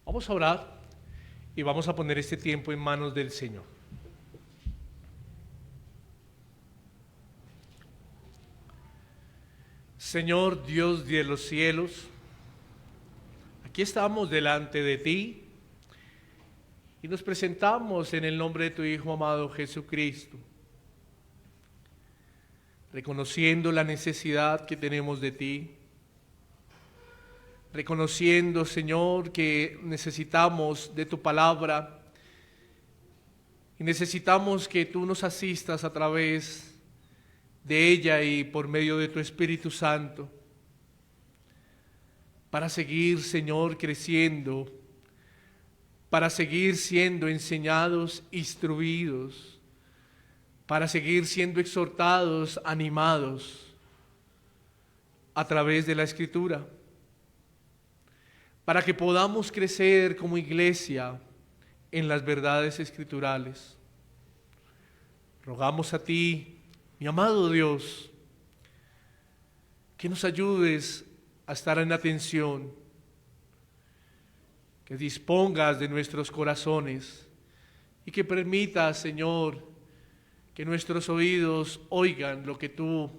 Vamos a orar y vamos a poner este tiempo en manos del Señor. Señor Dios de los cielos, aquí estamos delante de ti y nos presentamos en el nombre de tu Hijo amado Jesucristo, reconociendo la necesidad que tenemos de ti, reconociendo, Señor, que necesitamos de tu palabra y necesitamos que tú nos asistas a través de ella y por medio de tu Espíritu Santo para seguir, Señor, creciendo, para seguir siendo enseñados, instruidos, para seguir siendo exhortados, animados a través de la Escritura, para que podamos crecer como iglesia en las verdades escriturales. Rogamos a ti, mi amado Dios, que nos ayudes a estar en atención, que dispongas de nuestros corazones y que permitas, Señor, que nuestros oídos oigan lo que tú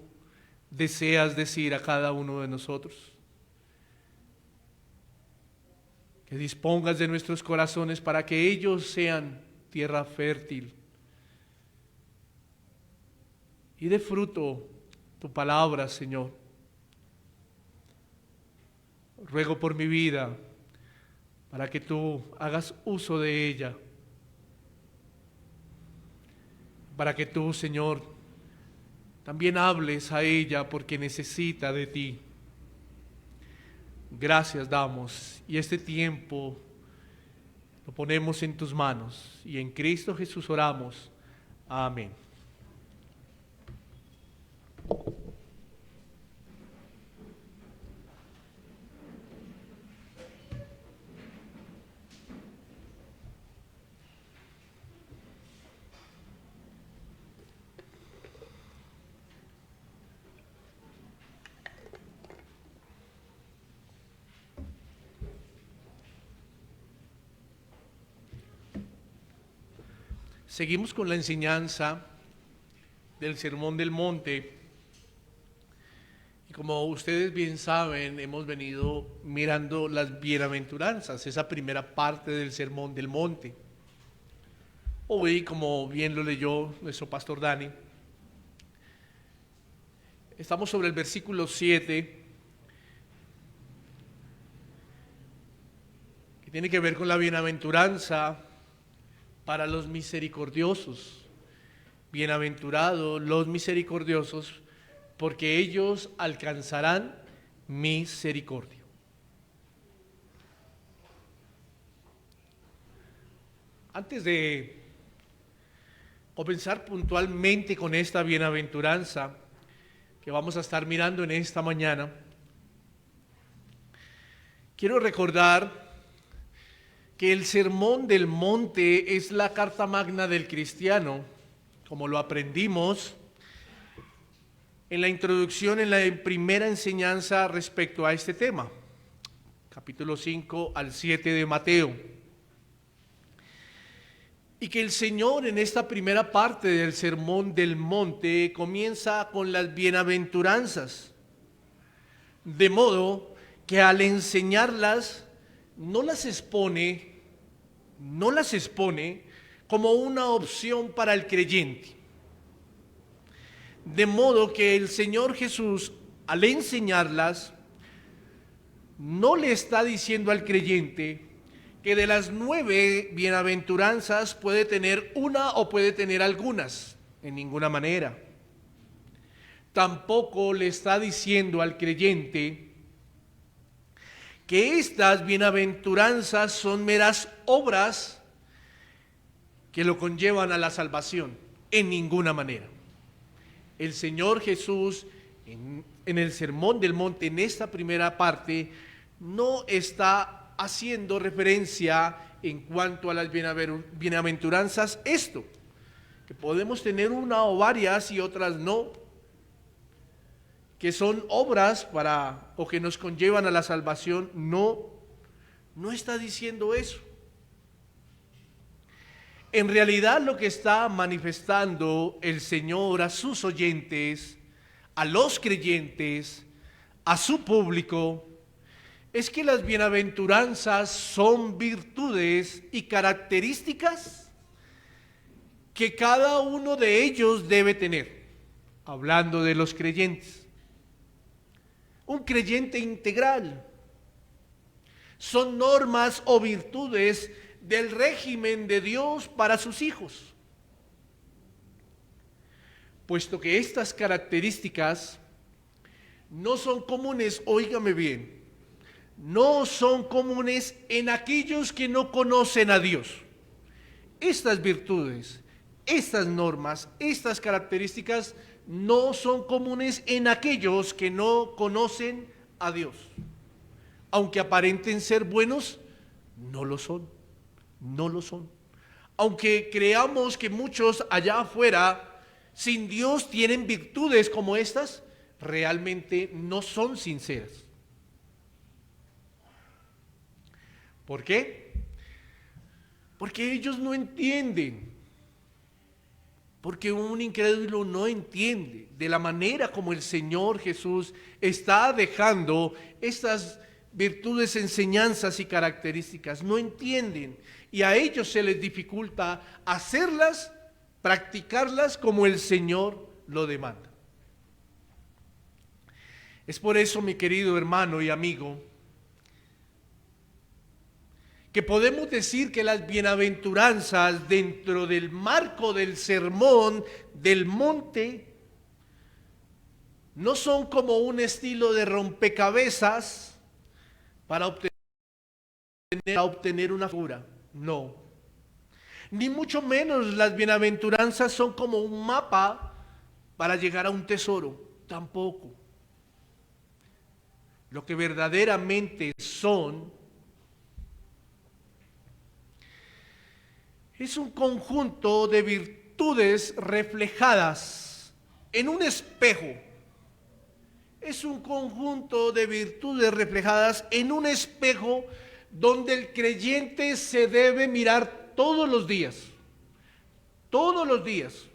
deseas decir a cada uno de nosotros. Que dispongas de nuestros corazones para que ellos sean tierra fértil y dé fruto tu palabra, Señor. Ruego por mi vida para que tú hagas uso de ella, para que tú, Señor, también hables a ella porque necesita de ti. Gracias damos y este tiempo lo ponemos en tus manos y en Cristo Jesús oramos. Amén. Seguimos con la enseñanza del Sermón del Monte. Y como ustedes bien saben, hemos venido mirando las bienaventuranzas, esa primera parte del Sermón del Monte. Hoy, como bien lo leyó nuestro pastor Dani, estamos sobre el versículo 7, que tiene que ver con la bienaventuranza para los misericordiosos. Bienaventurados los misericordiosos, porque ellos alcanzarán misericordia. Antes de comenzar puntualmente con esta bienaventuranza que vamos a estar mirando en esta mañana, quiero recordar que el Sermón del Monte es la carta magna del cristiano, como lo aprendimos en la introducción, en la primera enseñanza respecto a este tema, capítulo 5 al 7 de Mateo. Y que el Señor en esta primera parte del Sermón del Monte comienza con las bienaventuranzas, de modo que al enseñarlas no las expone como una opción para el creyente. De modo que el Señor Jesús, al enseñarlas, no le está diciendo al creyente que de las 9 bienaventuranzas puede tener una o puede tener algunas, en ninguna manera. Tampoco le está diciendo al creyente que estas bienaventuranzas son meras obras que lo conllevan a la salvación, en ninguna manera. El Señor Jesús en el Sermón del Monte, en esta primera parte, no está haciendo referencia en cuanto a las bienaventuranzas esto, que podemos tener una o varias y otras no, que son obras para o que nos conllevan a la salvación, no, No está diciendo eso. En realidad lo que está manifestando el Señor a sus oyentes, a los creyentes, a su público, es que las bienaventuranzas son virtudes y características que cada uno de ellos debe tener, hablando de los creyentes. Un creyente integral son normas o virtudes del régimen de Dios para sus hijos, puesto que estas características no son comunes, óigame bien, no son comunes en aquellos que no conocen a Dios. Estas virtudes, estas normas, estas características no son comunes en aquellos que no conocen a Dios. Aunque aparenten ser buenos, no lo son, no lo son. Aunque creamos que muchos allá afuera, sin Dios, tienen virtudes como estas, realmente no son sinceras. ¿Por qué? Porque ellos no entienden. Porque un incrédulo no entiende de la manera como el Señor Jesús está dejando estas virtudes, enseñanzas y características. No entienden. Y a ellos se les dificulta hacerlas, practicarlas como el Señor lo demanda. Es por eso, mi querido hermano y amigo, que podemos decir que las bienaventuranzas dentro del marco del sermón del monte no son como un estilo de rompecabezas para obtener una figura, no. Ni mucho menos las bienaventuranzas son como un mapa para llegar a un tesoro, tampoco. Lo que verdaderamente son es un conjunto de virtudes reflejadas en un espejo. Es un conjunto de virtudes reflejadas en un espejo donde el creyente se debe mirar todos los días. Todos los días.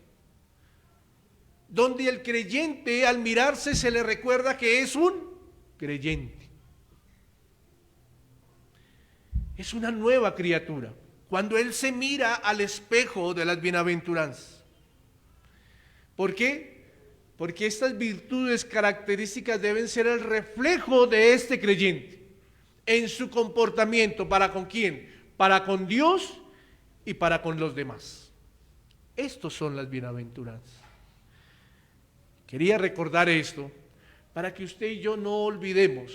Donde el creyente al mirarse se le recuerda que es un creyente. Es una nueva criatura. Cuando él se mira al espejo de las bienaventuranzas. ¿Por qué? Porque estas virtudes características deben ser el reflejo de este creyente en su comportamiento. ¿Para con quién? Para con Dios y para con los demás. Estos son las bienaventuranzas. Quería recordar esto para que usted y yo no olvidemos,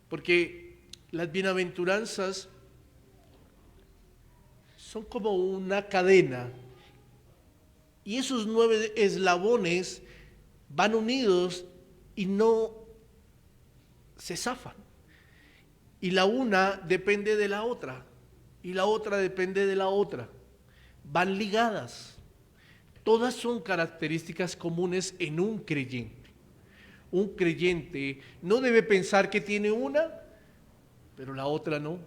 porque las bienaventuranzas son como una cadena y esos 9 eslabones van unidos y no se zafan. Y la una depende de la otra y la otra depende de la otra. Van ligadas. Todas son características comunes en un creyente. Un creyente no debe pensar que tiene una, pero la otra no.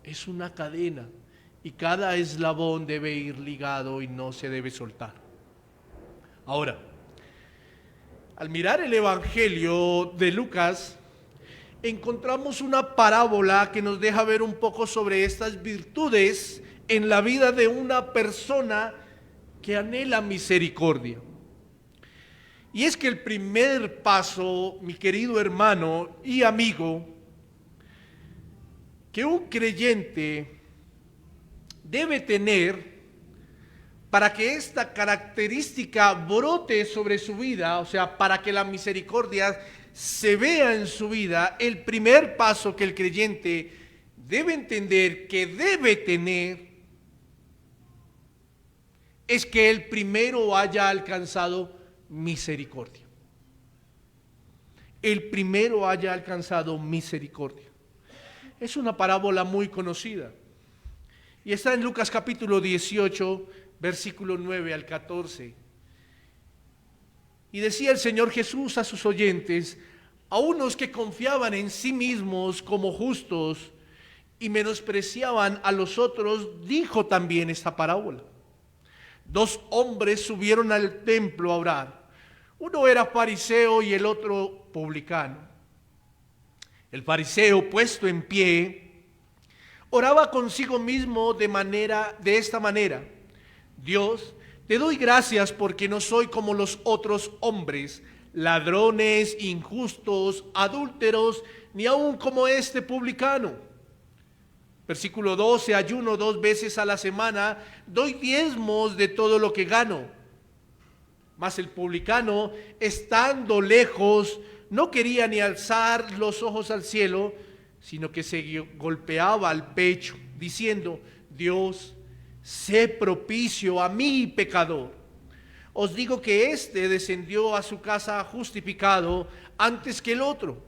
Es una cadena. Y cada eslabón debe ir ligado y no se debe soltar. Ahora, al mirar el Evangelio de Lucas, encontramos una parábola que nos deja ver un poco sobre estas virtudes en la vida de una persona que anhela misericordia. Y es que el primer paso, mi querido hermano y amigo, que un creyente debe tener para que esta característica brote sobre su vida, o sea, para que la misericordia se vea en su vida, el primer paso que el creyente debe entender que debe tener es que él primero haya alcanzado misericordia. El primero haya alcanzado misericordia. Es una parábola muy conocida. Y está en Lucas capítulo 18, versículo 9 al 14. Y decía el Señor Jesús a sus oyentes, a unos que confiaban en sí mismos como justos y menospreciaban a los otros, dijo también esta parábola. Dos hombres subieron al templo a orar. Uno era fariseo y el otro publicano. El fariseo, puesto en pie, oraba consigo mismo de esta manera: Dios, te doy gracias porque no soy como los otros hombres, ladrones, injustos, adúlteros, ni aun como este publicano. Versículo 12, ayuno 2 veces a la semana, doy diezmos de todo lo que gano. Mas el publicano, estando lejos, no quería ni alzar los ojos al cielo, sino que se golpeaba al pecho, diciendo: Dios, sé propicio a mí, pecador. Os digo que éste descendió a su casa justificado antes que el otro.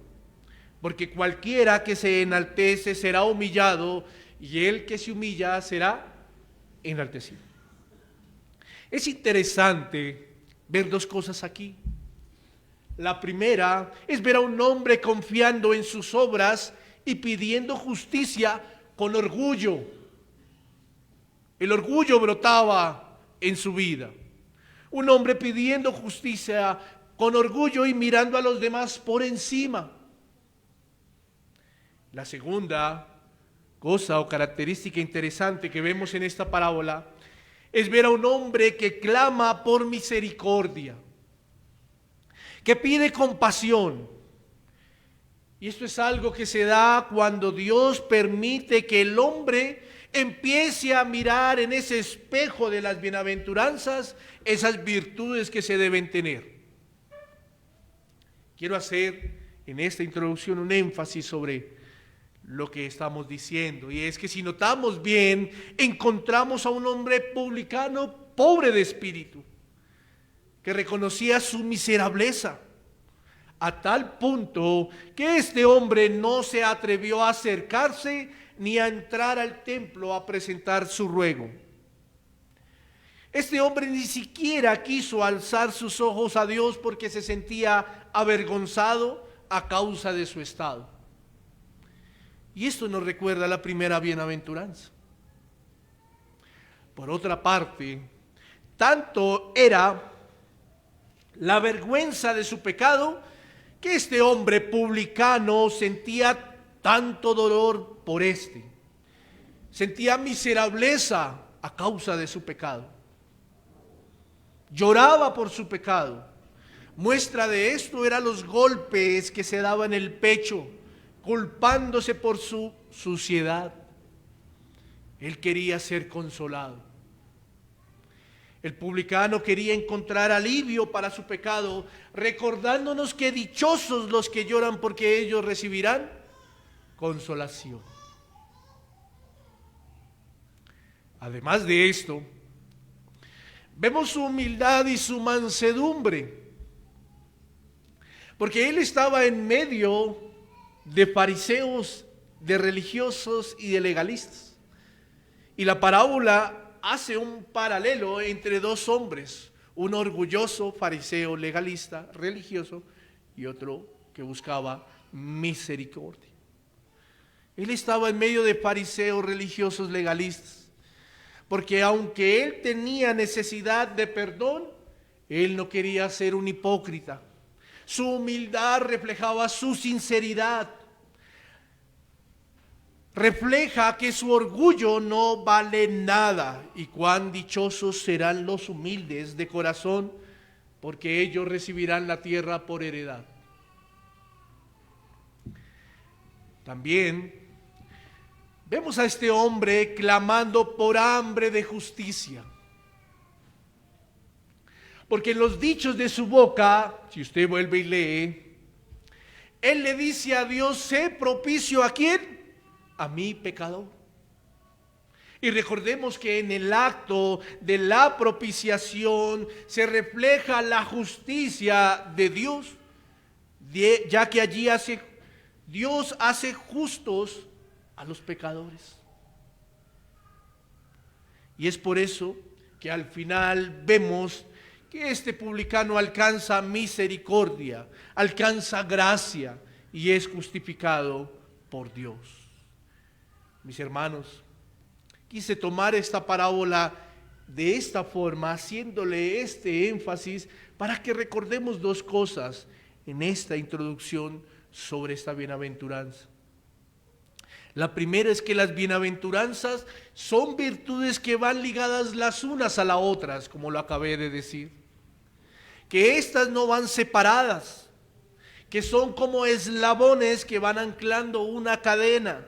Porque cualquiera que se enaltece será humillado, y el que se humilla será enaltecido. Es interesante ver dos cosas aquí. La primera es ver a un hombre confiando en sus obras y pidiendo justicia con orgullo. El orgullo brotaba en su vida. Un hombre pidiendo justicia con orgullo y mirando a los demás por encima. La segunda cosa o característica interesante que vemos en esta parábola es ver a un hombre que clama por misericordia, que pide compasión. Y esto es algo que se da cuando Dios permite que el hombre empiece a mirar en ese espejo de las bienaventuranzas esas virtudes que se deben tener. Quiero hacer en esta introducción un énfasis sobre lo que estamos diciendo, y es que si notamos bien, encontramos a un hombre publicano pobre de espíritu, que reconocía su miserableza, a tal punto que este hombre no se atrevió a acercarse ni a entrar al templo a presentar su ruego. Este hombre ni siquiera quiso alzar sus ojos a Dios porque se sentía avergonzado a causa de su estado. Y esto nos recuerda la primera bienaventuranza. Por otra parte, tanto era la vergüenza de su pecado que este hombre publicano sentía tanto dolor por este. Sentía miserableza a causa de su pecado. Lloraba por su pecado. Muestra de esto eran los golpes que se daban en el pecho, culpándose por su suciedad. Él quería ser consolado. El publicano quería encontrar alivio para su pecado, recordándonos que dichosos los que lloran porque ellos recibirán consolación. Además de esto, vemos su humildad y su mansedumbre, porque él estaba en medio de fariseos, de religiosos y de legalistas. Y la parábola hace un paralelo entre dos hombres, un orgulloso fariseo legalista, religioso, y otro que buscaba misericordia. Él estaba en medio de fariseos religiosos legalistas, porque aunque él tenía necesidad de perdón, él no quería ser un hipócrita. Su humildad reflejaba su sinceridad. Refleja que su orgullo no vale nada, y cuán dichosos serán los humildes de corazón, porque ellos recibirán la tierra por heredad. También vemos a este hombre clamando por hambre de justicia. Porque en los dichos de su boca, si usted vuelve y lee, él le dice a Dios: sé propicio ¿a quién? A mí, pecador. Y recordemos que en el acto de la propiciación se refleja la justicia de Dios, ya que allí Dios hace justos a los pecadores. Y es por eso que al final vemos que este publicano alcanza misericordia, alcanza gracia y es justificado por Dios. Mis hermanos, quise tomar esta parábola de esta forma, haciéndole este énfasis para que recordemos dos cosas en esta introducción sobre esta bienaventuranza. La primera es que las bienaventuranzas son virtudes que van ligadas las unas a las otras, como lo acabé de decir. Que éstas no van separadas, que son como eslabones que van anclando una cadena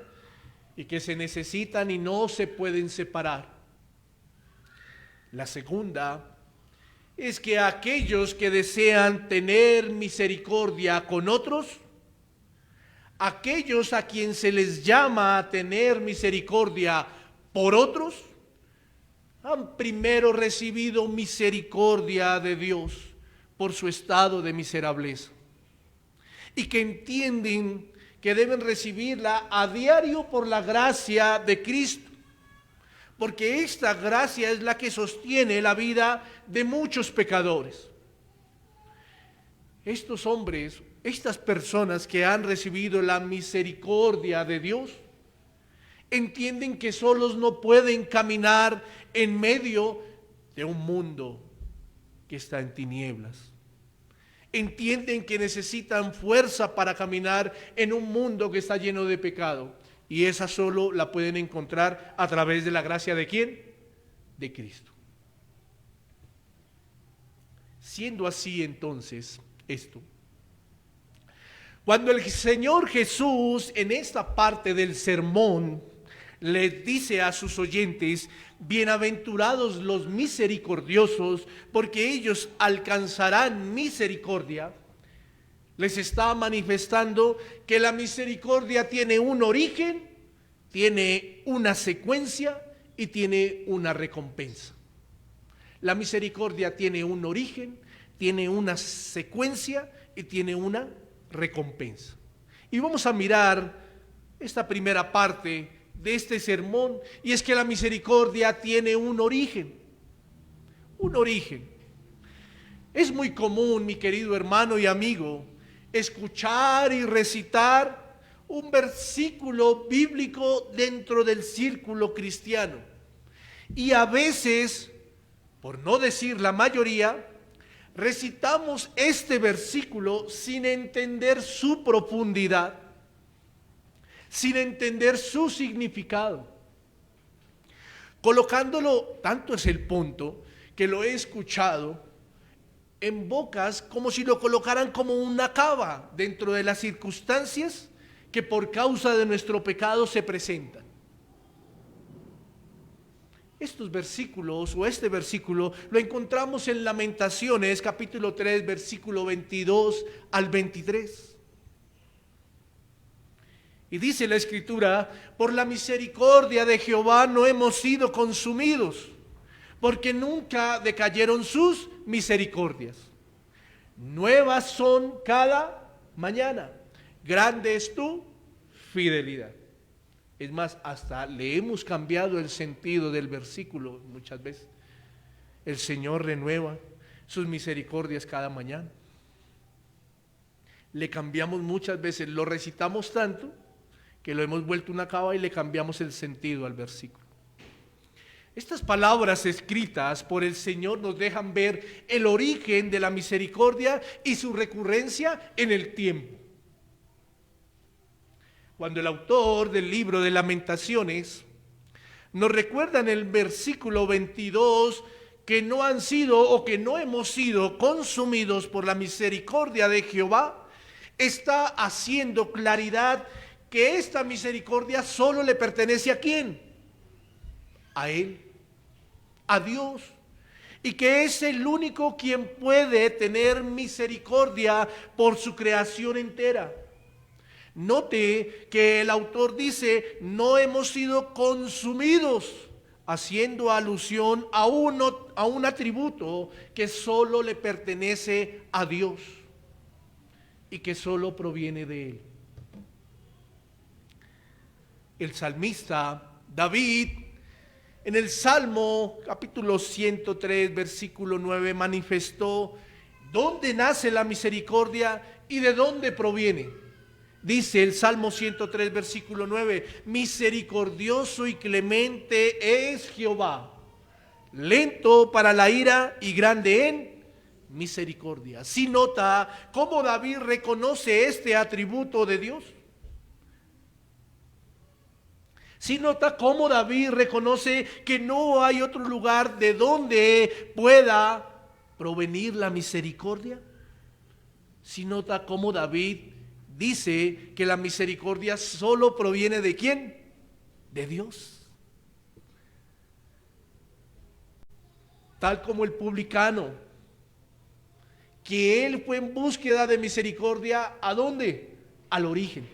y que se necesitan y no se pueden separar. La segunda es que aquellos que desean tener misericordia con otros, aquellos a quien se les llama a tener misericordia por otros, han primero recibido misericordia de Dios por su estado de miserableza, y que entienden que deben recibirla a diario por la gracia de Cristo, porque esta gracia es la que sostiene la vida de muchos pecadores. Estos hombres, estas personas que han recibido la misericordia de Dios, entienden que solos no pueden caminar en medio de un mundo que está en tinieblas. Entienden que necesitan fuerza para caminar en un mundo que está lleno de pecado, y esa solo la pueden encontrar a través de la gracia ¿de quién? De Cristo. Siendo así entonces esto, cuando el Señor Jesús en esta parte del sermón les dice a sus oyentes: bienaventurados los misericordiosos, porque ellos alcanzarán misericordia, les está manifestando que la misericordia tiene un origen, tiene una secuencia y tiene una recompensa. La misericordia tiene un origen, tiene una secuencia y tiene una recompensa. Y vamos a mirar esta primera parte de este sermón, y es que la misericordia tiene un origen. Un origen. Es muy común, mi querido hermano y amigo, escuchar y recitar un versículo bíblico dentro del círculo cristiano, y a veces, por no decir la mayoría, recitamos este versículo sin entender su profundidad, sin entender su significado, colocándolo, tanto es el punto que lo he escuchado en bocas como si lo colocaran como una cava dentro de las circunstancias que por causa de nuestro pecado se presentan. Estos versículos o este versículo lo encontramos en Lamentaciones capítulo 3 versículo 22 al 23. Y dice la Escritura: por la misericordia de Jehová no hemos sido consumidos, porque nunca decayeron sus misericordias. Nuevas son cada mañana, grande es tu fidelidad. Es más, hasta le hemos cambiado el sentido del versículo muchas veces. El Señor renueva sus misericordias cada mañana. Le cambiamos muchas veces, lo recitamos tanto que lo hemos vuelto una cava y le cambiamos el sentido al versículo. Estas palabras escritas por el Señor nos dejan ver el origen de la misericordia y su recurrencia en el tiempo. Cuando el autor del libro de Lamentaciones nos recuerda en el versículo 22 que no han sido o que no hemos sido consumidos por la misericordia de Jehová, está haciendo claridad que esta misericordia solo le pertenece ¿a quién? A Él, a Dios, y que es el único quien puede tener misericordia por su creación entera. Note que el autor dice: no hemos sido consumidos, haciendo alusión a un atributo que solo le pertenece a Dios y que solo proviene de Él. El salmista David, en el Salmo capítulo 103 versículo 9, manifestó dónde nace la misericordia y de dónde proviene. Dice el Salmo 103, versículo 9, misericordioso y clemente es Jehová, lento para la ira y grande en misericordia. Si nota cómo David reconoce este atributo de Dios. Si nota cómo David reconoce que no hay otro lugar de donde pueda provenir la misericordia. Si nota cómo David dice que la misericordia solo proviene ¿de quién? De Dios. Tal como el publicano, que él fue en búsqueda de misericordia, ¿a dónde? Al origen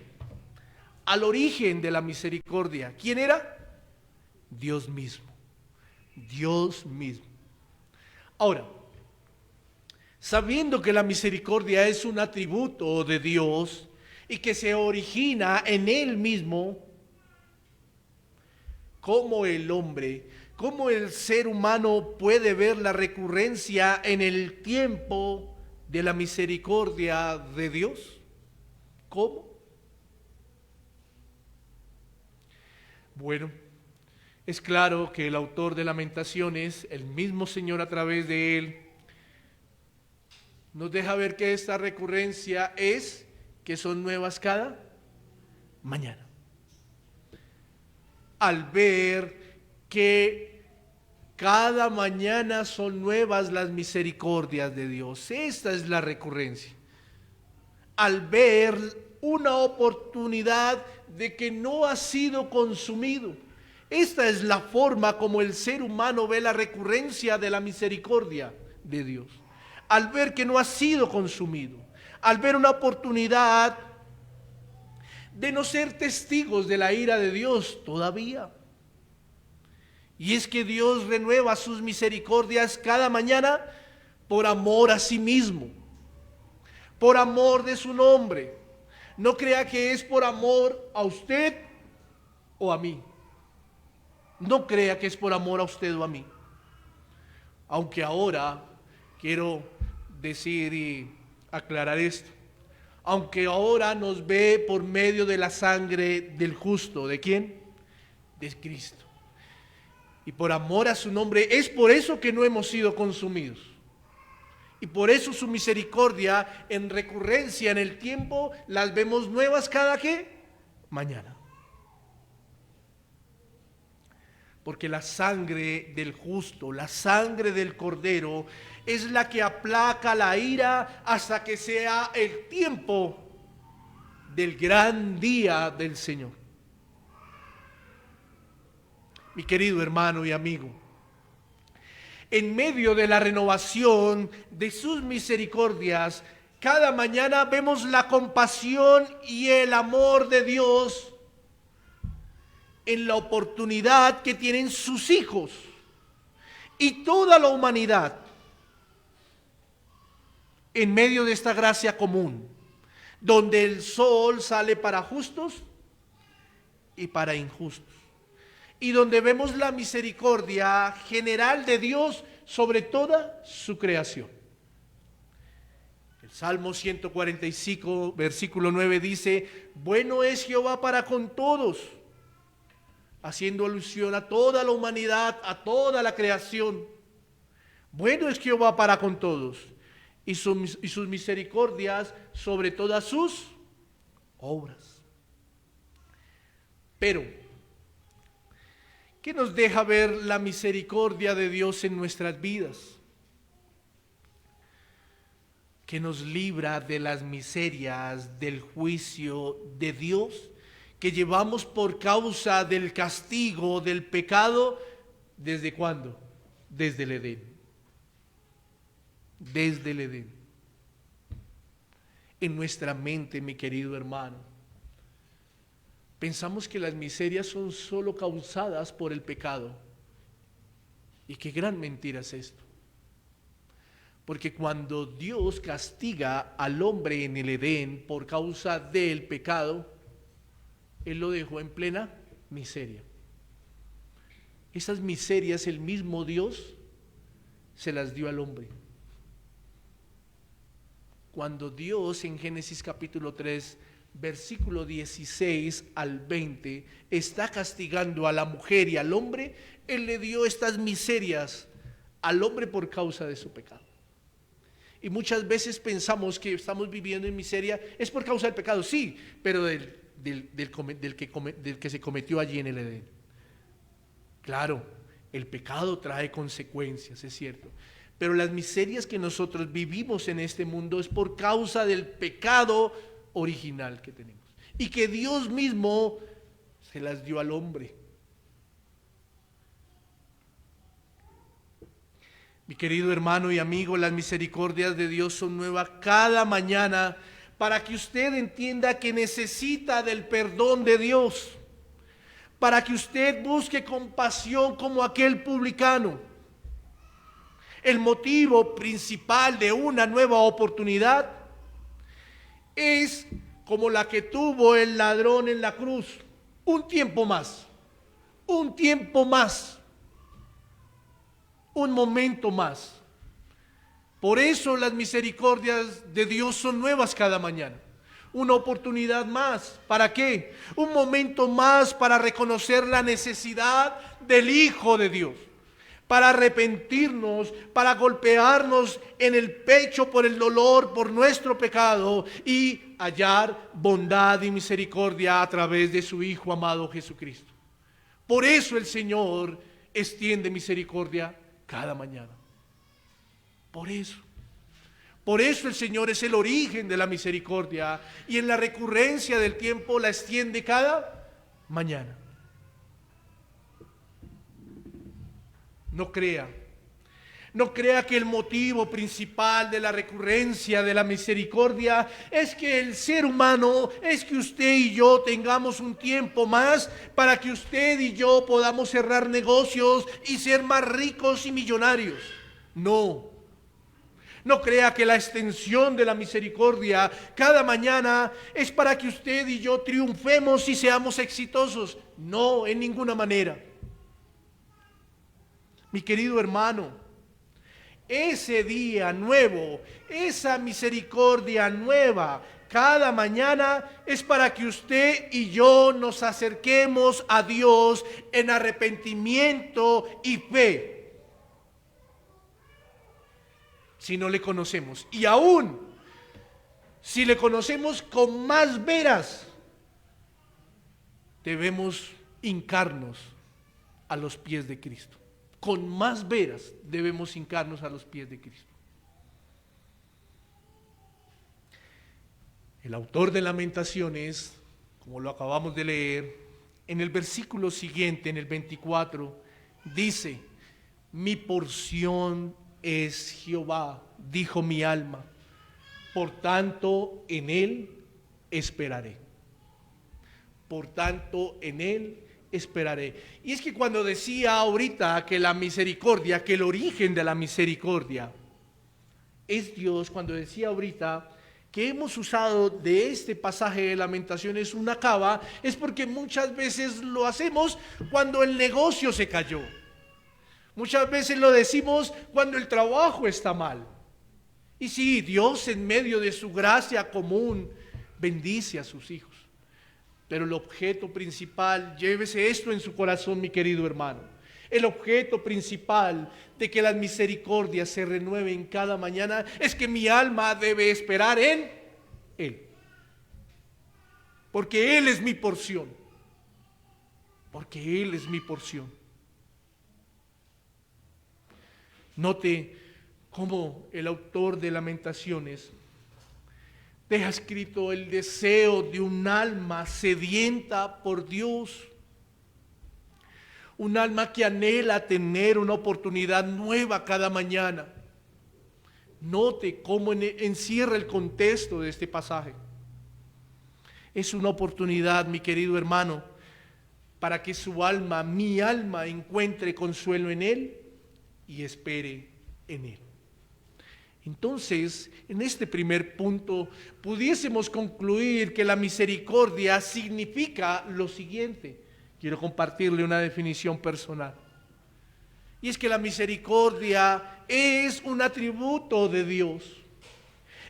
de la misericordia. ¿Quién era? Dios mismo. Dios mismo. Ahora, sabiendo que la misericordia es un atributo de Dios y que se origina en Él mismo, ¿cómo el hombre, cómo el ser humano puede ver la recurrencia en el tiempo de la misericordia de Dios? ¿Cómo? Bueno, es claro que el autor de Lamentaciones, el mismo Señor a través de él, nos deja ver que esta recurrencia es que son nuevas cada mañana. Al ver que cada mañana son nuevas las misericordias de Dios, esta es la recurrencia. Al ver una oportunidad de que no ha sido consumido. Esta es la forma como el ser humano ve la recurrencia de la misericordia de Dios. Al ver que no ha sido consumido, al ver una oportunidad de no ser testigos de la ira de Dios todavía. Y es que Dios renueva sus misericordias cada mañana por amor a sí mismo, por amor de su nombre. No crea que es por amor a usted o a mí. No crea que es por amor a usted o a mí. Aunque ahora quiero decir y aclarar esto. Aunque ahora nos ve por medio de la sangre del justo. ¿De quién? De Cristo. Y por amor a su nombre, es por eso que no hemos sido consumidos. Y por eso su misericordia en recurrencia en el tiempo las vemos nuevas cada ¿qué? Mañana. Porque la sangre del justo, la sangre del Cordero, es la que aplaca la ira hasta que sea el tiempo del gran día del Señor. Mi querido hermano y amigo, en medio de la renovación de sus misericordias, cada mañana vemos la compasión y el amor de Dios en la oportunidad que tienen sus hijos y toda la humanidad en medio de esta gracia común, donde el sol sale para justos y para injustos, y donde vemos la misericordia general de Dios sobre toda su creación. El Salmo 145, versículo 9 dice, bueno es Jehová para con todos, haciendo alusión a toda la humanidad, a toda la creación. Bueno es Jehová para con todos, y sus misericordias sobre todas sus obras. Pero, ¿qué nos deja ver la misericordia de Dios en nuestras vidas? Que nos libra de las miserias del juicio de Dios que llevamos por causa del castigo del pecado. ¿Desde cuándo? Desde el Edén. Desde el Edén. En nuestra mente, mi querido hermano, pensamos que las miserias son solo causadas por el pecado. Y qué gran mentira es esto. Porque cuando Dios castiga al hombre en el Edén por causa del pecado, Él lo dejó en plena miseria. Esas miserias el mismo Dios se las dio al hombre. Cuando Dios en Génesis capítulo 3 versículo 16 al 20, está castigando a la mujer y al hombre. Él le dio estas miserias al hombre por causa de su pecado. Y muchas veces pensamos que estamos viviendo en miseria es por causa del pecado, sí, pero del que se cometió allí en el Edén. Claro, el pecado trae consecuencias, es cierto, pero las miserias que nosotros vivimos en este mundo es por causa del pecado original que tenemos y que Dios mismo se las dio al hombre. Mi querido hermano y amigo, las misericordias de Dios son nuevas cada mañana para que usted entienda que necesita del perdón de Dios, para que usted busque compasión como aquel publicano. El motivo principal de una nueva oportunidad es como la que tuvo el ladrón en la cruz, un tiempo más, un momento más. Por eso las misericordias de Dios son nuevas cada mañana. Una oportunidad más. ¿Para qué? Un momento más para reconocer la necesidad del Hijo de Dios, para arrepentirnos, para golpearnos en el pecho por el dolor, por nuestro pecado y hallar bondad y misericordia a través de su Hijo amado Jesucristo. Por eso el Señor extiende misericordia cada mañana. Por eso el Señor es el origen de la misericordia y en la recurrencia del tiempo la extiende cada mañana. No crea que el motivo principal de la recurrencia de la misericordia es que el ser humano, es que usted y yo tengamos un tiempo más para que usted y yo podamos cerrar negocios y ser más ricos y millonarios. No crea que la extensión de la misericordia cada mañana es para que usted y yo triunfemos y seamos exitosos. No, en ninguna manera. Mi querido hermano, ese día nuevo, esa misericordia nueva cada mañana es para que usted y yo nos acerquemos a Dios en arrepentimiento y fe. Si no le conocemos, y aún si le conocemos con más veras, debemos hincarnos a los pies de Cristo. Con más veras debemos hincarnos a los pies de Cristo. El autor de Lamentaciones, como lo acabamos de leer, en el versículo siguiente, en el 24, dice: mi porción es Jehová, dijo mi alma, por tanto en él esperaré. Por tanto en él esperaré. Y es que cuando decía ahorita que la misericordia, que el origen de la misericordia es Dios, cuando decía ahorita que hemos usado de este pasaje de Lamentaciones una cava, es porque muchas veces lo hacemos cuando el negocio se cayó. Muchas veces lo decimos cuando el trabajo está mal. Y sí, Dios en medio de su gracia común bendice a sus hijos. Pero el objeto principal, llévese esto en su corazón, mi querido hermano. El objeto principal de que las misericordias se renueven cada mañana es que mi alma debe esperar en Él. Porque Él es mi porción. Porque Él es mi porción. Note cómo el autor de Lamentaciones deja escrito el deseo de un alma sedienta por Dios, un alma que anhela tener una oportunidad nueva cada mañana. Note cómo encierra el contexto de este pasaje. Es una oportunidad, mi querido hermano, para que su alma, mi alma, encuentre consuelo en Él y espere en Él. Entonces, en este primer punto, pudiésemos concluir que la misericordia significa lo siguiente. Quiero compartirle una definición personal. Y es que la misericordia es un atributo de Dios,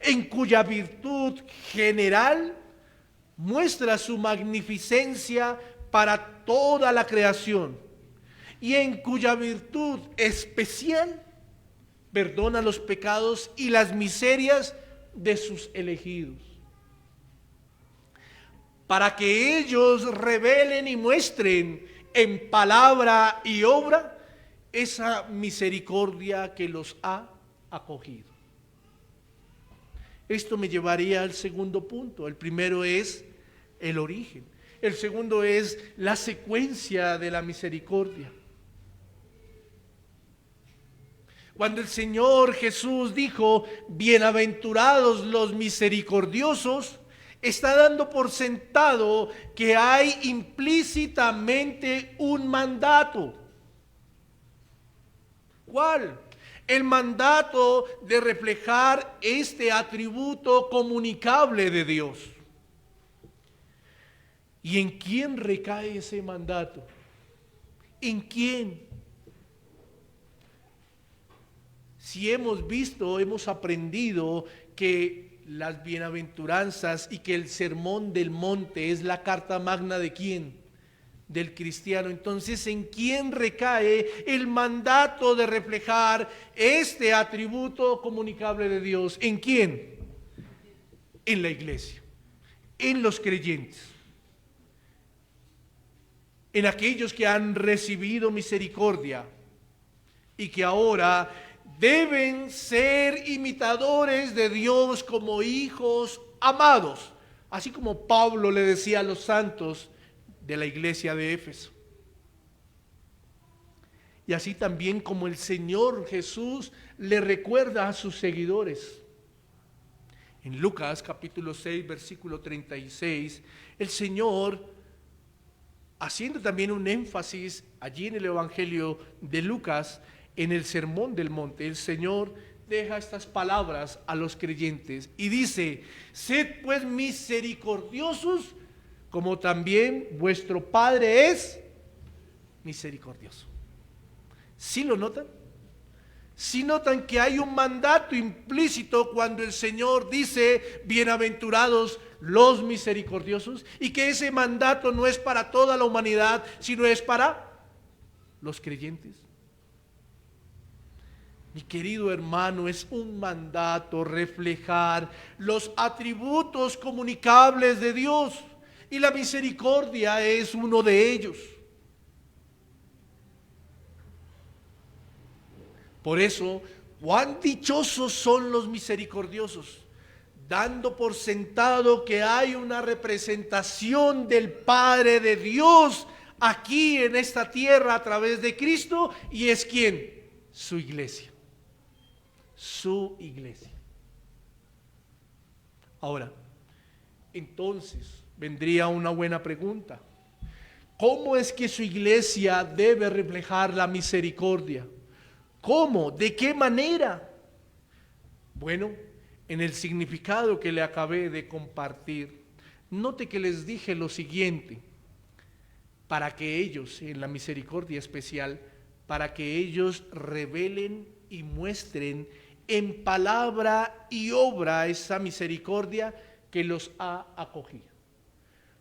en cuya virtud general muestra su magnificencia para toda la creación, y en cuya virtud especial perdona los pecados y las miserias de sus elegidos, para que ellos revelen y muestren en palabra y obra esa misericordia que los ha acogido. Esto me llevaría al segundo punto. El primero es el origen. El segundo es la secuencia de la misericordia. Cuando el Señor Jesús dijo, bienaventurados los misericordiosos, está dando por sentado que hay implícitamente un mandato. ¿Cuál? El mandato de reflejar este atributo comunicable de Dios. ¿Y en quién recae ese mandato? ¿En quién? Si hemos visto, hemos aprendido que las bienaventuranzas y que el sermón del monte es la carta magna ¿de quién? Del cristiano. Entonces, ¿en quién recae el mandato de reflejar este atributo comunicable de Dios? ¿En quién? En la iglesia, en los creyentes, en aquellos que han recibido misericordia y que ahora deben ser imitadores de Dios como hijos amados, así como Pablo le decía a los santos de la iglesia de Éfeso. Y así también como el Señor Jesús le recuerda a sus seguidores. En Lucas capítulo 6, versículo 36, el Señor, haciendo también un énfasis allí en el Evangelio de Lucas, en el Sermón del Monte, el Señor deja estas palabras a los creyentes y dice, sed pues misericordiosos, como también vuestro Padre es misericordioso. ¿Sí lo notan? ¿Sí notan que hay un mandato implícito cuando el Señor dice, bienaventurados los misericordiosos? Y que ese mandato no es para toda la humanidad, sino es para los creyentes. Mi querido hermano, es un mandato reflejar los atributos comunicables de Dios, y la misericordia es uno de ellos. Por eso, cuán dichosos son los misericordiosos, dando por sentado que hay una representación del Padre de Dios aquí en esta tierra a través de Cristo, y es ¿quién? Su iglesia. Su iglesia. Ahora, entonces vendría una buena pregunta. ¿Cómo es que su iglesia debe reflejar la misericordia? ¿Cómo? ¿De qué manera? Bueno, en el significado que le acabé de compartir, note que les dije lo siguiente: para que ellos, en la misericordia especial, para que ellos revelen y muestren en palabra y obra esa misericordia que los ha acogido.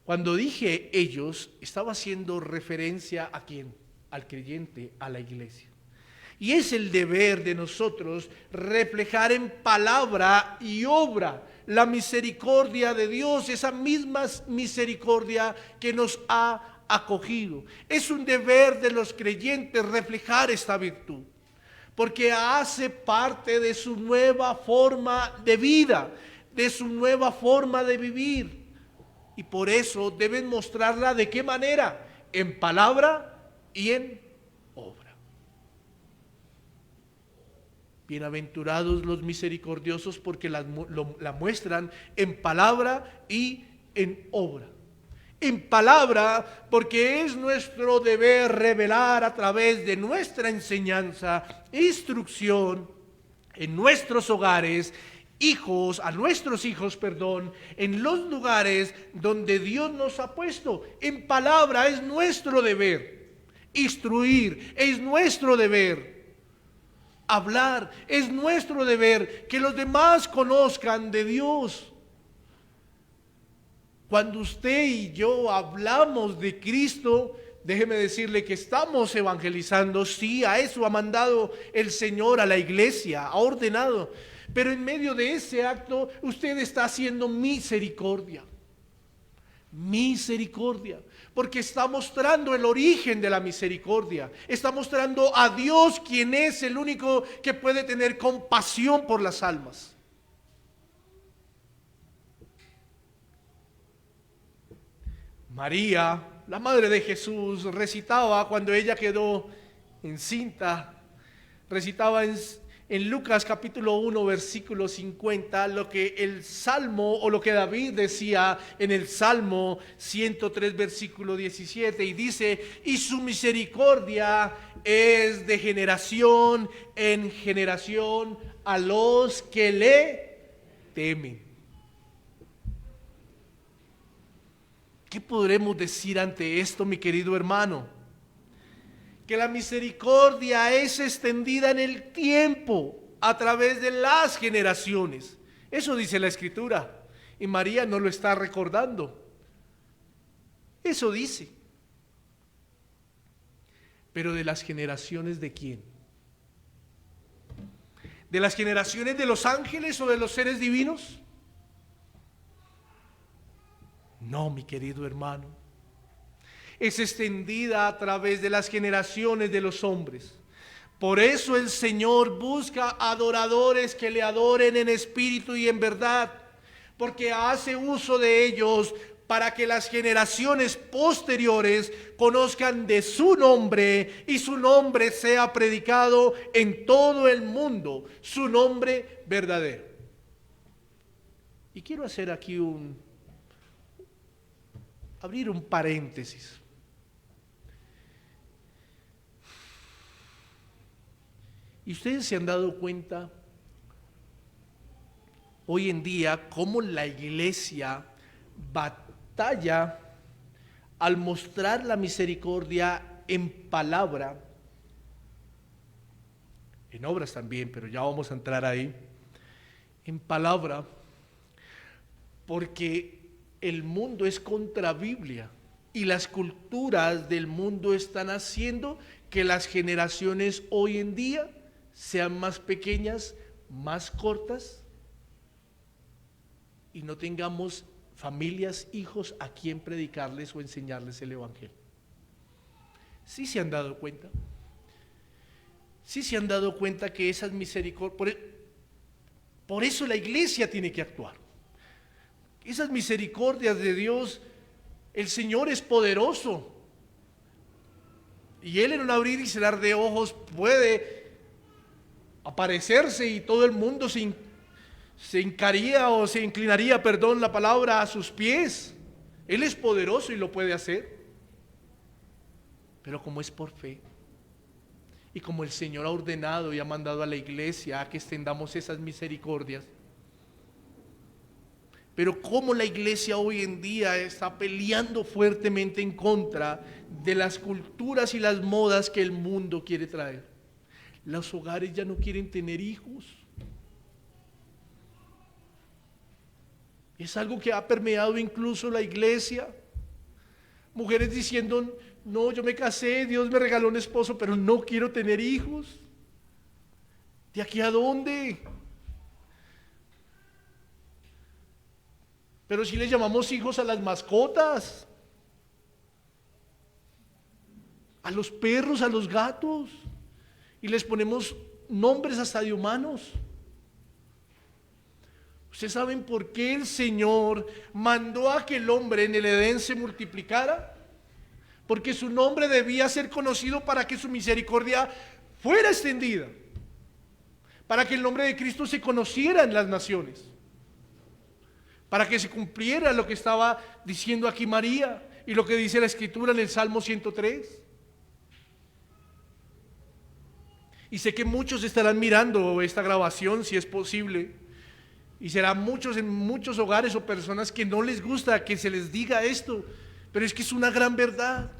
Cuando dije ellos, estaba haciendo referencia ¿a quién? Al creyente, a la iglesia. Y es el deber de nosotros reflejar en palabra y obra la misericordia de Dios, esa misma misericordia que nos ha acogido. Es un deber de los creyentes reflejar esta virtud, porque hace parte de su nueva forma de vida, de su nueva forma de vivir. Y por eso deben mostrarla ¿de qué manera? En palabra y en obra. Bienaventurados los misericordiosos, porque la muestran en palabra y en obra. En palabra, porque es nuestro deber revelar a través de nuestra enseñanza, instrucción en nuestros hogares, a nuestros hijos, en los lugares donde Dios nos ha puesto. En palabra es nuestro deber instruir, es nuestro deber hablar, es nuestro deber que los demás conozcan de Dios. Cuando usted y yo hablamos de Cristo, déjeme decirle que estamos evangelizando. Sí, a eso ha mandado el Señor a la iglesia, ha ordenado. Pero en medio de ese acto, usted está haciendo misericordia. Misericordia, porque está mostrando el origen de la misericordia. Está mostrando a Dios, quien es el único que puede tener compasión por las almas. María, la madre de Jesús, recitaba cuando ella quedó encinta, recitaba en Lucas capítulo 1 versículo 50 lo que el Salmo o lo que David decía en el Salmo 103 versículo 17, y dice: y su misericordia es de generación en generación a los que le temen. ¿Qué podremos decir ante esto, mi querido hermano? Que la misericordia es extendida en el tiempo a través de las generaciones. Eso dice la Escritura, y María no lo está recordando. Eso dice. Pero ¿de las generaciones de quién? ¿De las generaciones de los ángeles o de los seres divinos? No, mi querido hermano. Es extendida a través de las generaciones de los hombres. Por eso el Señor busca adoradores que le adoren en espíritu y en verdad, porque hace uso de ellos para que las generaciones posteriores conozcan de su nombre y su nombre sea predicado en todo el mundo, su nombre verdadero. Y quiero hacer aquí abrir un paréntesis. Y ustedes se han dado cuenta hoy en día cómo la iglesia batalla al mostrar la misericordia en palabra, en obras también, pero ya vamos a entrar ahí, en palabra, porque el mundo es contra Biblia y las culturas del mundo están haciendo que las generaciones hoy en día sean más pequeñas, más cortas, y no tengamos familias, hijos a quien predicarles o enseñarles el evangelio. ¿Sí se han dado cuenta? ¿Sí se han dado cuenta que esas misericordias, por eso la iglesia tiene que actuar? Esas misericordias de Dios, el Señor es poderoso, y Él en un abrir y cerrar de ojos puede aparecerse y todo el mundo se inclinaría, la palabra, a sus pies. Él es poderoso y lo puede hacer, pero como es por fe y como el Señor ha ordenado y ha mandado a la iglesia a que extendamos esas misericordias, pero como la iglesia hoy en día está peleando fuertemente en contra de las culturas y las modas que el mundo quiere traer. Los hogares ya no quieren tener hijos. Es algo que ha permeado incluso la iglesia. Mujeres diciendo: no, yo me casé, Dios me regaló un esposo, pero no quiero tener hijos. ¿De aquí a dónde? Pero si le llamamos hijos a las mascotas, a los perros, a los gatos, y les ponemos nombres hasta de humanos. ¿Ustedes saben por qué el Señor mandó a que el hombre en el Edén se multiplicara? Porque su nombre debía ser conocido para que su misericordia fuera extendida, para que el nombre de Cristo se conociera en las naciones, para que se cumpliera lo que estaba diciendo aquí María y lo que dice la Escritura en el Salmo 103. Y sé que muchos estarán mirando esta grabación, si es posible, y serán muchos en muchos hogares o personas que no les gusta que se les diga esto, pero es que es una gran verdad.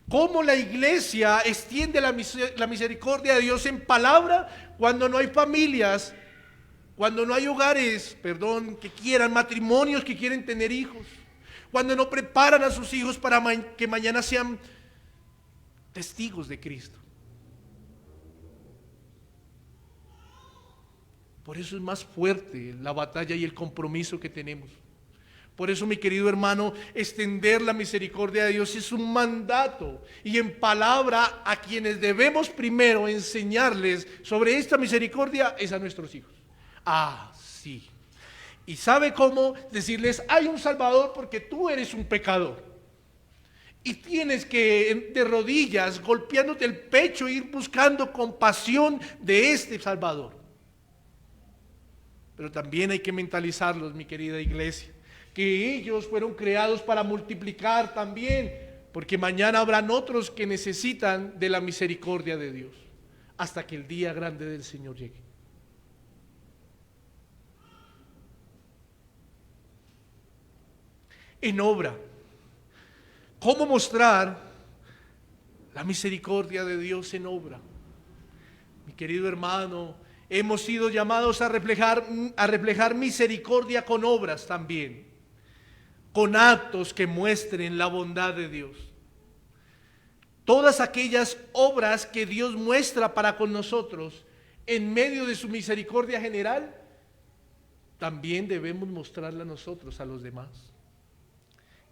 Cómo la iglesia extiende la misericordia de Dios en palabra cuando no hay familias, Cuando no hay hogares, que quieran, matrimonios que quieren tener hijos. Cuando no preparan a sus hijos para que mañana sean testigos de Cristo. Por eso es más fuerte la batalla y el compromiso que tenemos. Por eso, mi querido hermano, extender la misericordia de Dios es un mandato. Y en palabra, a quienes debemos primero enseñarles sobre esta misericordia es a nuestros hijos. Ah, sí. ¿Y sabe cómo? Decirles, hay un Salvador porque tú eres un pecador. Y tienes que, de rodillas, golpeándote el pecho, ir buscando compasión de este Salvador. Pero también hay que mentalizarlos, mi querida iglesia, que ellos fueron creados para multiplicar también, porque mañana habrán otros que necesitan de la misericordia de Dios, hasta que el día grande del Señor llegue. En obra. ¿Cómo mostrar la misericordia de Dios en obra? Mi querido hermano, hemos sido llamados a reflejar misericordia con obras también, con actos que muestren la bondad de Dios. Todas aquellas obras que Dios muestra para con nosotros en medio de su misericordia general, también debemos mostrarla nosotros a los demás.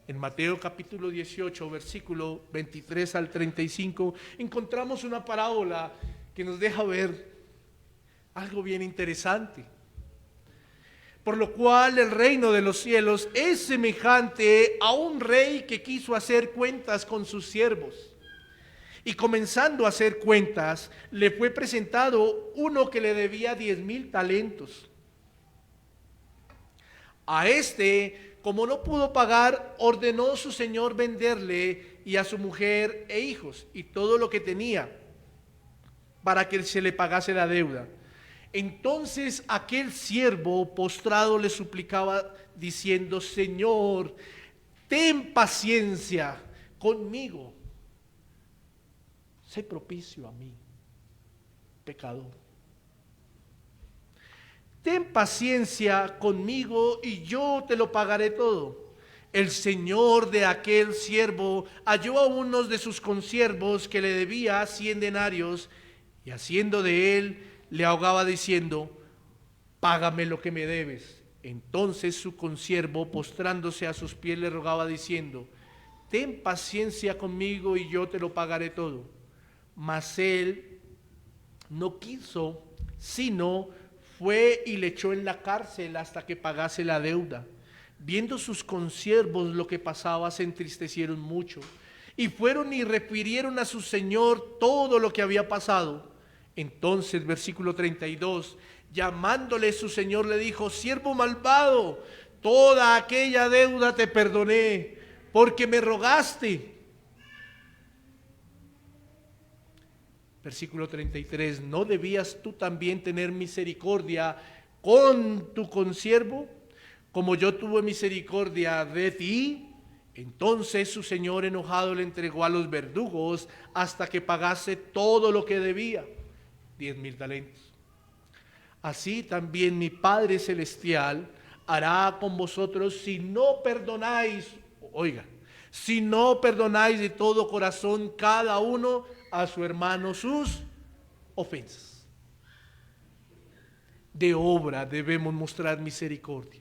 En Mateo capítulo 18, versículo 23 al 35, encontramos una parábola que nos deja ver algo bien interesante. Por lo cual el reino de los cielos es semejante a un rey que quiso hacer cuentas con sus siervos. Y comenzando a hacer cuentas, le fue presentado uno que le debía 10,000 talentos. A este, como no pudo pagar, ordenó su señor venderle y a su mujer e hijos y todo lo que tenía para que se le pagase la deuda. Entonces aquel siervo postrado le suplicaba diciendo: Señor, ten paciencia conmigo, sé propicio a mí, pecador. Ten paciencia conmigo y yo te lo pagaré todo. El señor de aquel siervo halló a unos de sus consiervos que le debía 100 denarios y haciendo de él le ahogaba diciendo: págame lo que me debes. Entonces su consiervo, postrándose a sus pies, le rogaba diciendo: ten paciencia conmigo y yo te lo pagaré todo. Mas él no quiso, sino fue y le echó en la cárcel hasta que pagase la deuda. Viendo sus consiervos lo que pasaba, se entristecieron mucho y fueron y refirieron a su señor todo lo que había pasado. Entonces, versículo 32, llamándole su señor le dijo: siervo malvado, toda aquella deuda te perdoné, porque me rogaste. Versículo 33, ¿no debías tú también tener misericordia con tu consiervo, como yo tuve misericordia de ti? Entonces su señor enojado le entregó a los verdugos hasta que pagase todo lo que debía, 10,000 talentos. Así también mi Padre Celestial hará con vosotros si no perdonáis, oiga, si no perdonáis de todo corazón cada uno a su hermano sus ofensas. De obra debemos mostrar misericordia.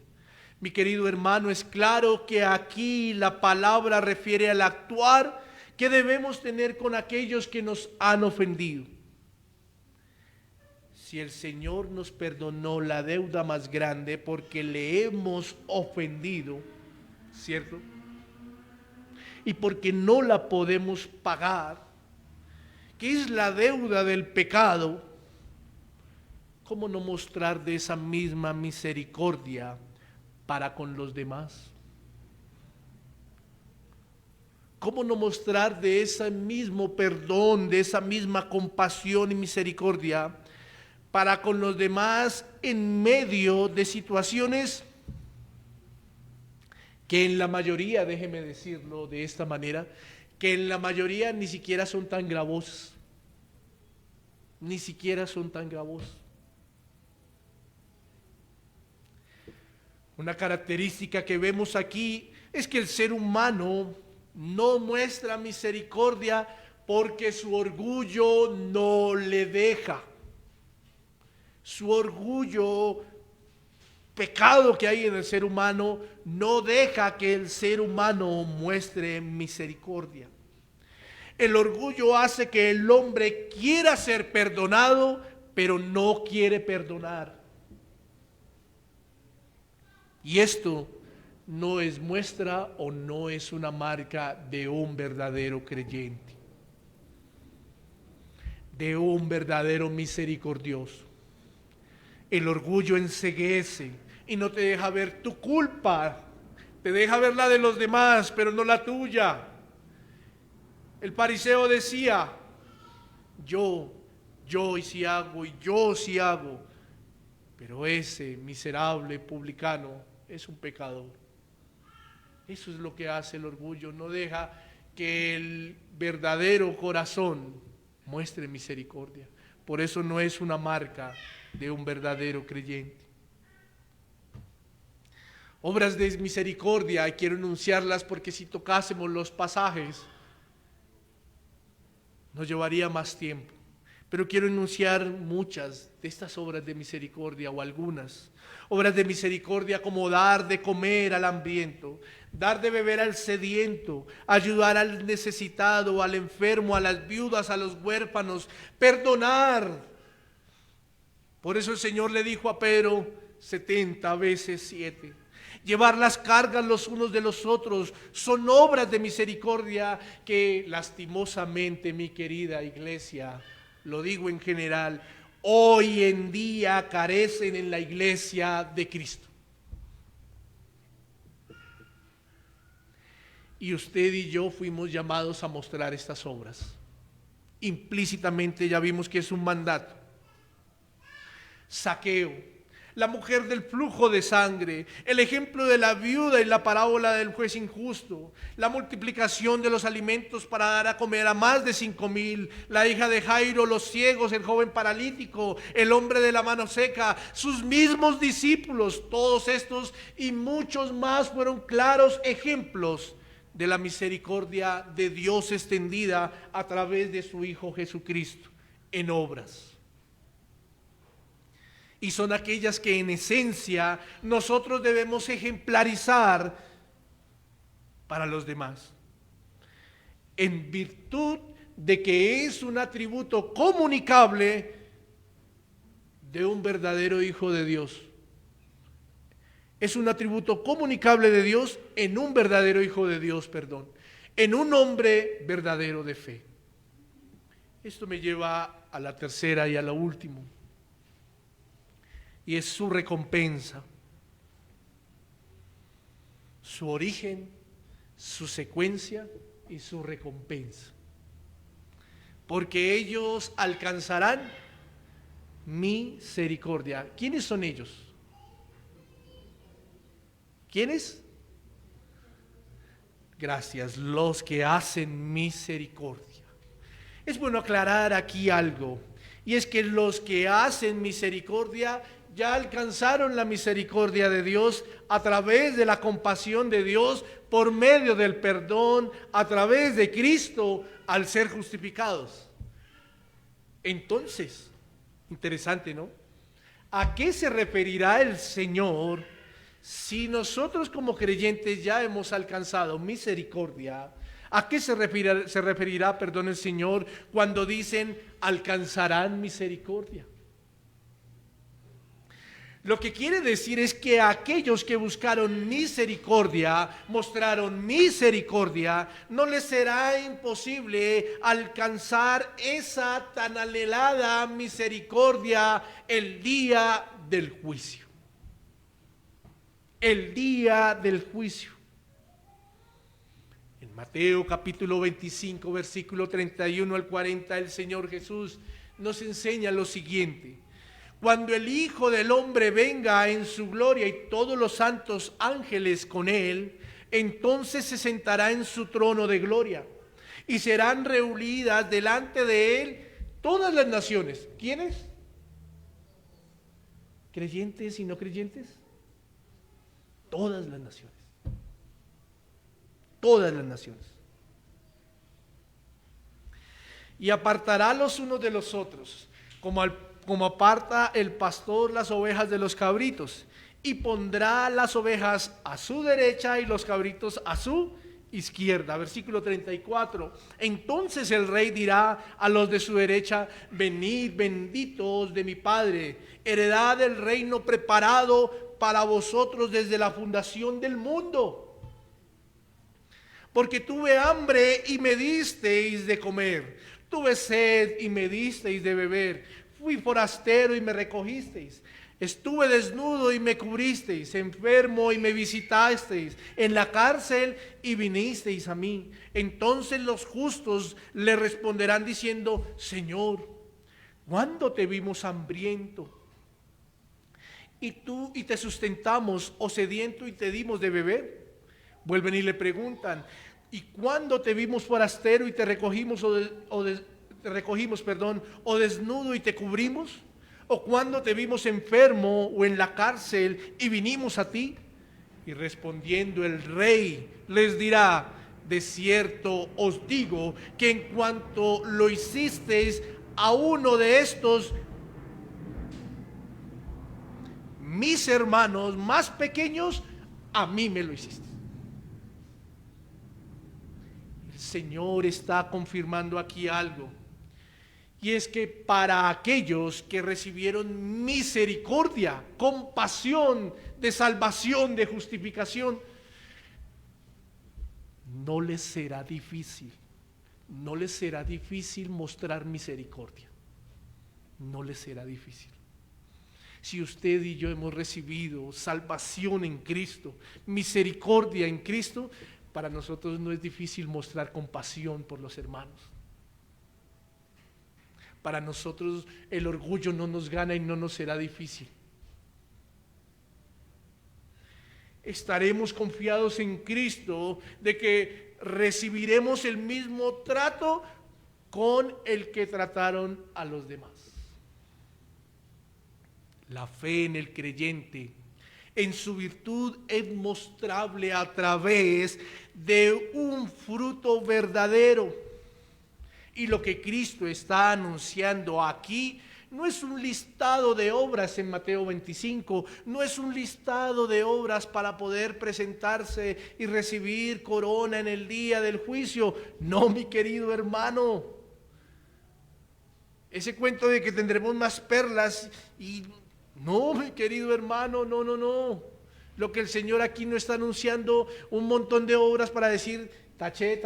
Mi querido hermano, es claro que aquí la palabra refiere al actuar que debemos tener con aquellos que nos han ofendido. Si el Señor nos perdonó la deuda más grande porque le hemos ofendido, ¿cierto? Y porque no la podemos pagar, que es la deuda del pecado, ¿cómo no mostrar de esa misma misericordia para con los demás? ¿Cómo no mostrar de ese mismo perdón, de esa misma compasión y misericordia para con los demás en medio de situaciones que en la mayoría, déjeme decirlo de esta manera, que en la mayoría ni siquiera son tan gravosas, ni siquiera son tan gravosas? Una característica que vemos aquí es que el ser humano no muestra misericordia porque su orgullo no le deja. Su orgullo, pecado que hay en el ser humano, no deja que el ser humano muestre misericordia. El orgullo hace que el hombre quiera ser perdonado, pero no quiere perdonar. Y esto no es muestra o no es una marca de un verdadero creyente, de un verdadero misericordioso. El orgullo enceguece y no te deja ver tu culpa, te deja ver la de los demás, pero no la tuya. El fariseo decía, yo y si hago, y yo si hago, pero ese miserable publicano es un pecador. Eso es lo que hace el orgullo, no deja que el verdadero corazón muestre misericordia. Por eso no es una marca de un verdadero creyente. Obras de misericordia, quiero enunciarlas porque si tocásemos los pasajes nos llevaría más tiempo. Pero quiero enunciar muchas de estas obras de misericordia o algunas. Obras de misericordia como dar de comer al hambriento, dar de beber al sediento, ayudar al necesitado, al enfermo, a las viudas, a los huérfanos, perdonar. Por eso el Señor le dijo a Pedro 70 veces 7. Llevar las cargas los unos de los otros son obras de misericordia que lastimosamente, mi querida iglesia, lo digo en general, hoy en día carecen en la iglesia de Cristo. Y usted y yo fuimos llamados a mostrar estas obras. Implícitamente ya vimos que es un mandato. Saqueo, la mujer del flujo de sangre, el ejemplo de la viuda y la parábola del juez injusto, la multiplicación de los alimentos para dar a comer a más de 5,000, la hija de Jairo, los ciegos, el joven paralítico, el hombre de la mano seca, sus mismos discípulos, todos estos y muchos más fueron claros ejemplos de la misericordia de Dios extendida a través de su Hijo Jesucristo en obras. Y son aquellas que en esencia nosotros debemos ejemplarizar para los demás, en virtud de que es un atributo comunicable de un verdadero Hijo de Dios. Es un atributo comunicable de Dios en un verdadero Hijo de Dios, en un hombre verdadero de fe. Esto me lleva a la tercera y a la última. Y es su recompensa, su origen, su secuencia y su recompensa. Porque ellos alcanzarán misericordia. ¿Quiénes son ellos? ¿Quiénes? Gracias, los que hacen misericordia. Es bueno aclarar aquí algo, y es que los que hacen misericordia ya alcanzaron la misericordia de Dios a través de la compasión de Dios por medio del perdón a través de Cristo al ser justificados. Entonces, interesante, ¿no? ¿A qué se referirá el Señor si nosotros como creyentes ya hemos alcanzado misericordia? ¿A qué se referirá, el Señor cuando dicen alcanzarán misericordia? Lo que quiere decir es que aquellos que buscaron misericordia, mostraron misericordia, no les será imposible alcanzar esa tan anhelada misericordia el día del juicio. El día del juicio. En Mateo capítulo 25, versículo 31 al 40, el Señor Jesús nos enseña lo siguiente: cuando el Hijo del Hombre venga en su gloria y todos los santos ángeles con él, entonces se sentará en su trono de gloria y serán reunidas delante de él todas las naciones. ¿Quiénes? ¿Creyentes y no creyentes? Todas las naciones. Todas las naciones. Y apartará los unos de los otros, como aparta el pastor las ovejas de los cabritos, y pondrá las ovejas a su derecha y los cabritos a su izquierda. Versículo 34. Entonces el rey dirá a los de su derecha: venid, benditos de mi Padre, heredad del reino preparado para vosotros desde la fundación del mundo. Porque tuve hambre y me disteis de comer, tuve sed y me disteis de beber, fui forastero y me recogisteis, estuve desnudo y me cubristeis, enfermo y me visitasteis, en la cárcel y vinisteis a mí. Entonces los justos le responderán diciendo: Señor, ¿cuándo te vimos hambriento y te sustentamos, o sediento y te dimos de beber? Vuelven y le preguntan: ¿y cuándo te vimos forastero y te recogimos, o desnudo y te cubrimos? ¿O cuándo te vimos enfermo o en la cárcel y vinimos a ti? Y respondiendo el rey les dirá: de cierto os digo que en cuanto lo hicisteis a uno de estos mis hermanos más pequeños, a mí me lo hiciste. El Señor está confirmando aquí algo, y es que para aquellos que recibieron misericordia, compasión, de salvación, de justificación, no les será difícil mostrar misericordia. No les será difícil. Si usted y yo hemos recibido salvación en Cristo, misericordia en Cristo, para nosotros no es difícil mostrar compasión por los hermanos. Para nosotros el orgullo no nos gana y no nos será difícil. Estaremos confiados en Cristo de que recibiremos el mismo trato con el que trataron a los demás. La fe en el creyente, en su virtud, es mostrable a través de un fruto verdadero. Y lo que Cristo está anunciando aquí no es un listado de obras en Mateo 25, no es un listado de obras para poder presentarse y recibir corona en el día del juicio. No, mi querido hermano. Ese cuento de que tendremos más perlas y... No, mi querido hermano, no. Lo que el Señor aquí no está anunciando un montón de obras para decir: taché,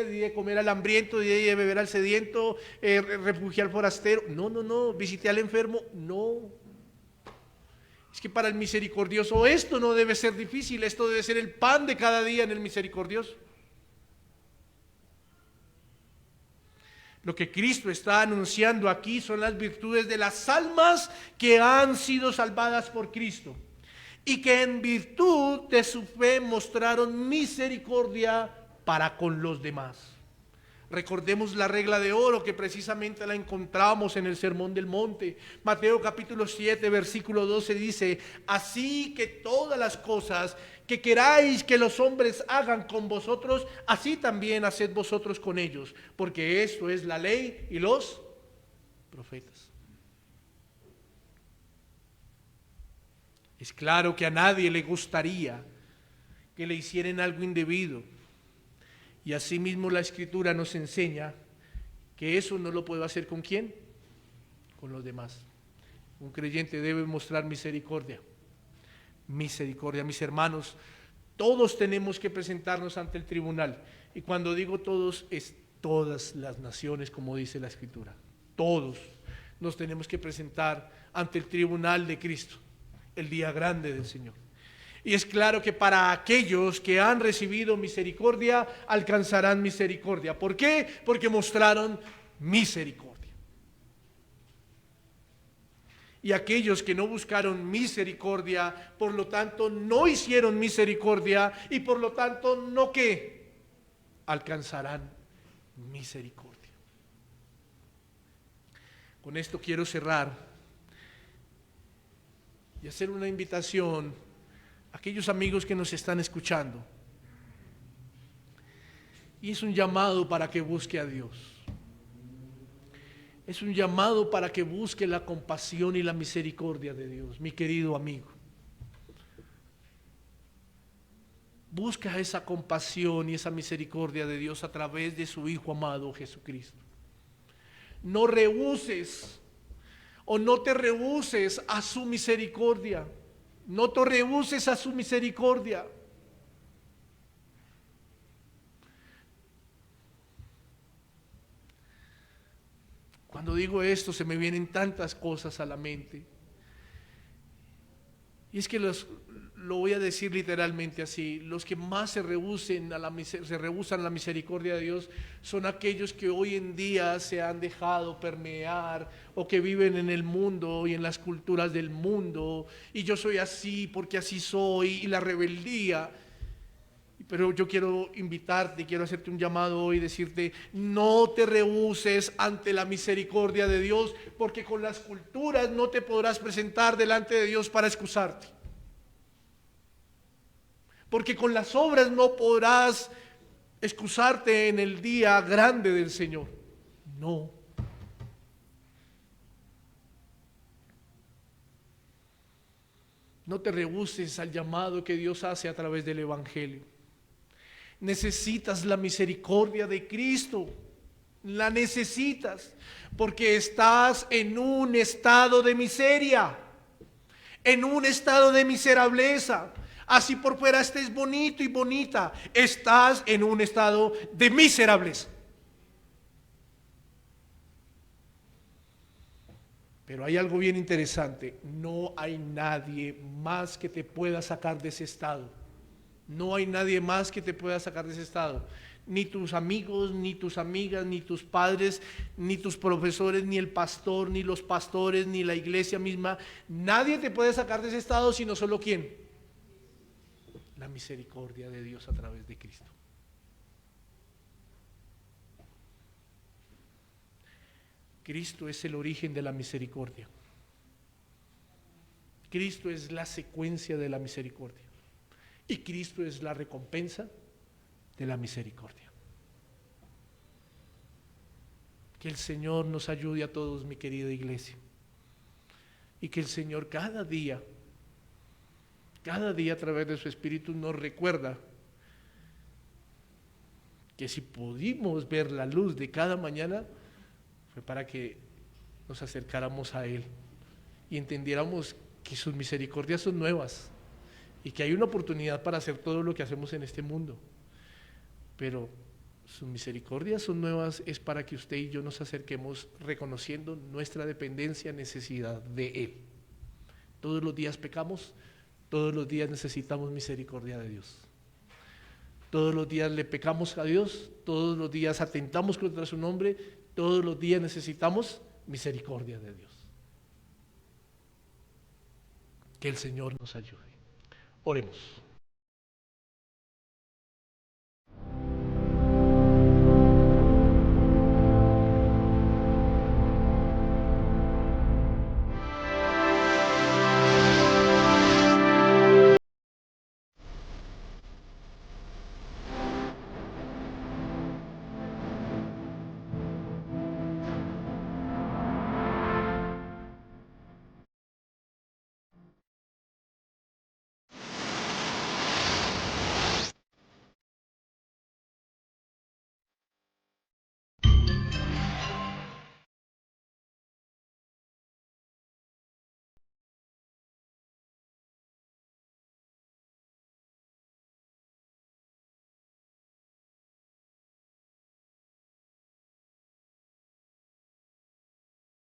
di de comer al hambriento, di de beber al sediento, refugié al forastero. No, visité al enfermo. No. Es que para el misericordioso esto no debe ser difícil, esto debe ser el pan de cada día en el misericordioso. Lo que Cristo está anunciando aquí son las virtudes de las almas que han sido salvadas por Cristo y que en virtud de su fe mostraron misericordia para con los demás. Recordemos la regla de oro que precisamente la encontramos en el Sermón del Monte. Mateo capítulo 7 versículo 12 dice: así que todas las cosas que queráis que los hombres hagan con vosotros, así también haced vosotros con ellos, porque esto es la ley y los profetas. Es claro que a nadie le gustaría que le hicieran algo indebido. Y asimismo la Escritura nos enseña que eso no lo puedo hacer ¿con quién? Con los demás. Un creyente debe mostrar misericordia. Misericordia, mis hermanos. Todos tenemos que presentarnos ante el tribunal. Y cuando digo todos, es todas las naciones, como dice la Escritura. Todos nos tenemos que presentar ante el tribunal de Cristo, el día grande del Señor. Y es claro que para aquellos que han recibido misericordia, alcanzarán misericordia. ¿Por qué? Porque mostraron misericordia. Y aquellos que no buscaron misericordia, por lo tanto no hicieron misericordia y por lo tanto no ¿qué? Alcanzarán misericordia. Con esto quiero cerrar y hacer una invitación aquellos amigos que nos están escuchando. Y es un llamado para que busque a Dios. Es un llamado para que busque la compasión y la misericordia de Dios, mi querido amigo. Busca esa compasión y esa misericordia de Dios a través de su Hijo amado Jesucristo. No rehuses o no te rehuses a su misericordia. No te rehuses a su misericordia. Cuando digo esto se me vienen tantas cosas a la mente. Y es que lo voy a decir literalmente así: los que más se rehúsan a la misericordia de Dios son aquellos que hoy en día se han dejado permear o que viven en el mundo y en las culturas del mundo, y yo soy así porque así soy, y la rebeldía. Pero yo quiero invitarte, quiero hacerte un llamado hoy y decirte: no te rehuses ante la misericordia de Dios, porque con las culturas no te podrás presentar delante de Dios para excusarte. Porque con las obras no podrás excusarte en el día grande del Señor. No. No te rehuses al llamado que Dios hace a través del Evangelio. Necesitas la misericordia de Cristo. La necesitas porque estás en un estado de miseria, en un estado de miserableza. Así por fuera estés bonito y bonita, estás en un estado de miserableza. Pero hay algo bien interesante: no hay nadie más que te pueda sacar de ese estado. No hay nadie más que te pueda sacar de ese estado. Ni tus amigos, ni tus amigas, ni tus padres, ni tus profesores, ni el pastor, ni los pastores, ni la iglesia misma. Nadie te puede sacar de ese estado, sino solo ¿quién? La misericordia de Dios a través de Cristo. Cristo es el origen de la misericordia. Cristo es la secuencia de la misericordia. Y Cristo es la recompensa de la misericordia. Que el Señor nos ayude a todos, mi querida iglesia. Y que el Señor cada día a través de su Espíritu nos recuerda que si pudimos ver la luz de cada mañana, fue para que nos acercáramos a Él y entendiéramos que sus misericordias son nuevas y que hay una oportunidad para hacer todo lo que hacemos en este mundo. Pero sus misericordias son nuevas, es para que usted y yo nos acerquemos reconociendo nuestra dependencia, necesidad de Él. Todos los días pecamos, todos los días necesitamos misericordia de Dios. Todos los días le pecamos a Dios, todos los días atentamos contra su nombre, todos los días necesitamos misericordia de Dios. Que el Señor nos ayude. Oremos.